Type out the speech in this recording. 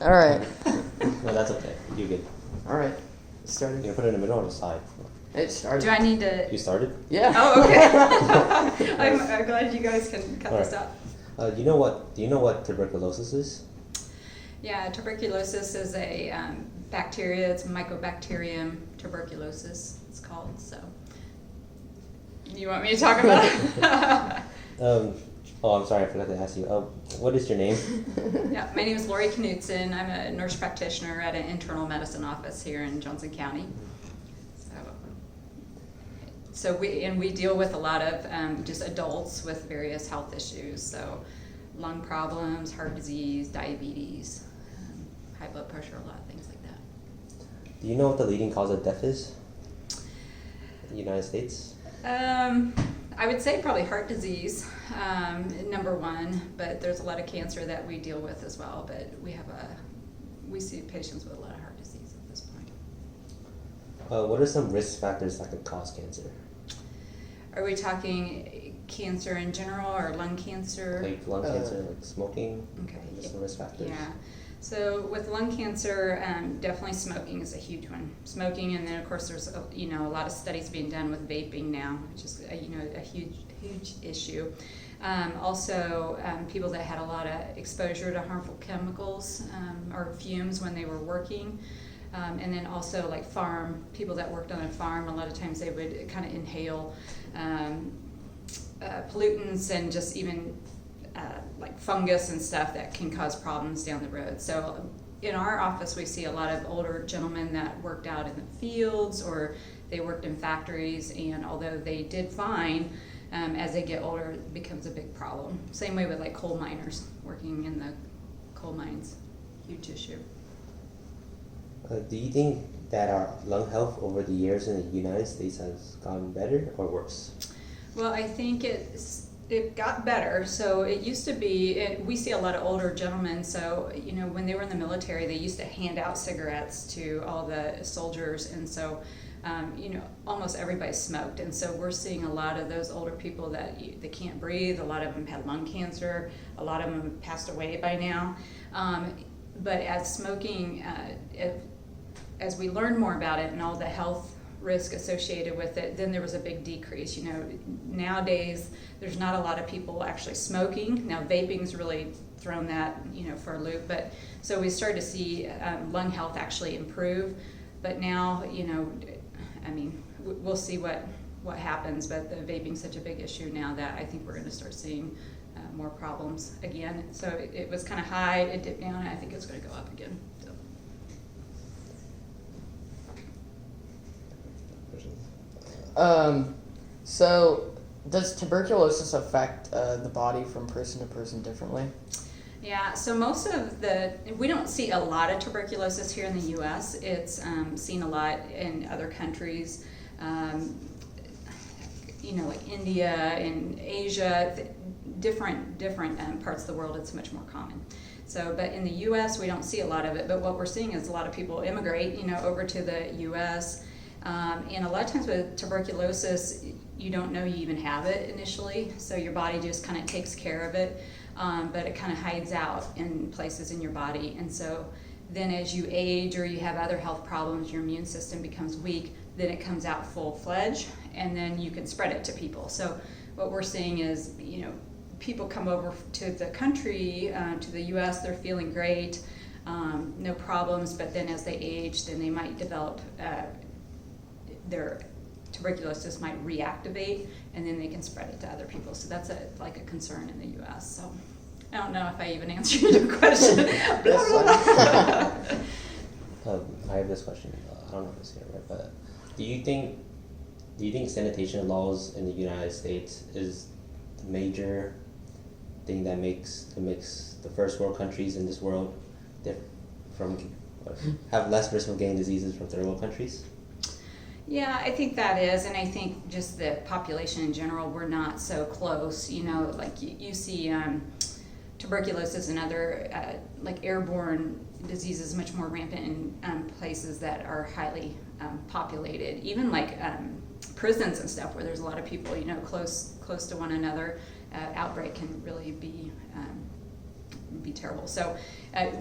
All right. No, that's okay. You're good. All right. You Started. can put it in the middle or the side. It started. Do I need to? You started? Yeah. Oh, okay. I'm glad you guys can cut this Alright. out. Do you know what tuberculosis is? Yeah, tuberculosis is a bacteria. It's Mycobacterium tuberculosis. It's called. So, you want me to talk about it? Oh, I'm sorry, I forgot to ask you. What is your name? Yeah, my name is Lori Knudsen. I'm a nurse practitioner at an internal medicine office here in Johnson County. So we deal with a lot of just adults with various health issues. So lung problems, heart disease, diabetes, high blood pressure, a lot of things like that. Do you know what the leading cause of death is in the United States? I would say probably heart disease, number one, but there's a lot of cancer that we deal with as well. But we see patients with a lot of heart disease at this point. What are some risk factors that could cause cancer? Are we talking cancer in general or lung cancer? Like lung cancer, like smoking? Okay. Just some risk factors? Yeah. So with lung cancer, definitely smoking is a huge one. Smoking, and then of course there's a lot of studies being done with vaping now, which is a huge issue. Also, people that had a lot of exposure to harmful chemicals or fumes when they were working. And then also like people that worked on a farm, a lot of times they would kind of inhale pollutants and just even like fungus and stuff that can cause problems down the road. So in our office we see a lot of older gentlemen that worked out in the fields or they worked in factories, and although they did fine, as they get older it becomes a big problem. Same way with like coal miners working in the coal mines, huge issue. Do you think that our lung health over the years in the United States has gotten better or worse? Well, I think it got better. So it used to be, we see a lot of older gentlemen, so when they were in the military they used to hand out cigarettes to all the soldiers, and so almost everybody smoked, and so we're seeing a lot of those older people that they can't breathe. A lot of them had lung cancer, a lot of them have passed away by now. But as smoking, as we learned more about it and all the health risk associated with it, then there was a big decrease. Nowadays there's not a lot of people actually smoking. Now vaping's really thrown that for a loop, but so we started to see lung health actually improve. But now we'll see what happens, but the vaping's such a big issue now that I think we're going to start seeing more problems again. So it was kind of high, it dipped down, and I think it's going to go up again. So does tuberculosis affect the body from person to person differently? Yeah, so we don't see a lot of tuberculosis here in the U.S. It's seen a lot in other countries, like India and Asia, different parts of the world. It's much more common. So, but in the U.S. we don't see a lot of it. But what we're seeing is a lot of people immigrate, over to the U.S. And a lot of times with tuberculosis, you don't know you even have it initially, so your body just kind of takes care of it, but it kind of hides out in places in your body. And so then as you age or you have other health problems, your immune system becomes weak, then it comes out full-fledged, and then you can spread it to people. So what we're seeing is, people come over to the country, to the U.S., they're feeling great, no problems, but then as they age, then they might develop their tuberculosis might reactivate, and then they can spread it to other people. So that's a concern in the U.S. So I don't know if I even answered your question. I have this question. I don't know if it's here, right? But do you think sanitation laws in the United States is the major thing that makes the first world countries in this world have less risk of getting diseases from third world countries? Yeah, I think that is, and I think just the population in general, we're not so close. Like you see tuberculosis and other like airborne diseases much more rampant in places that are highly populated. Even like prisons and stuff where there's a lot of people, close to one another. Outbreak can really be terrible. So we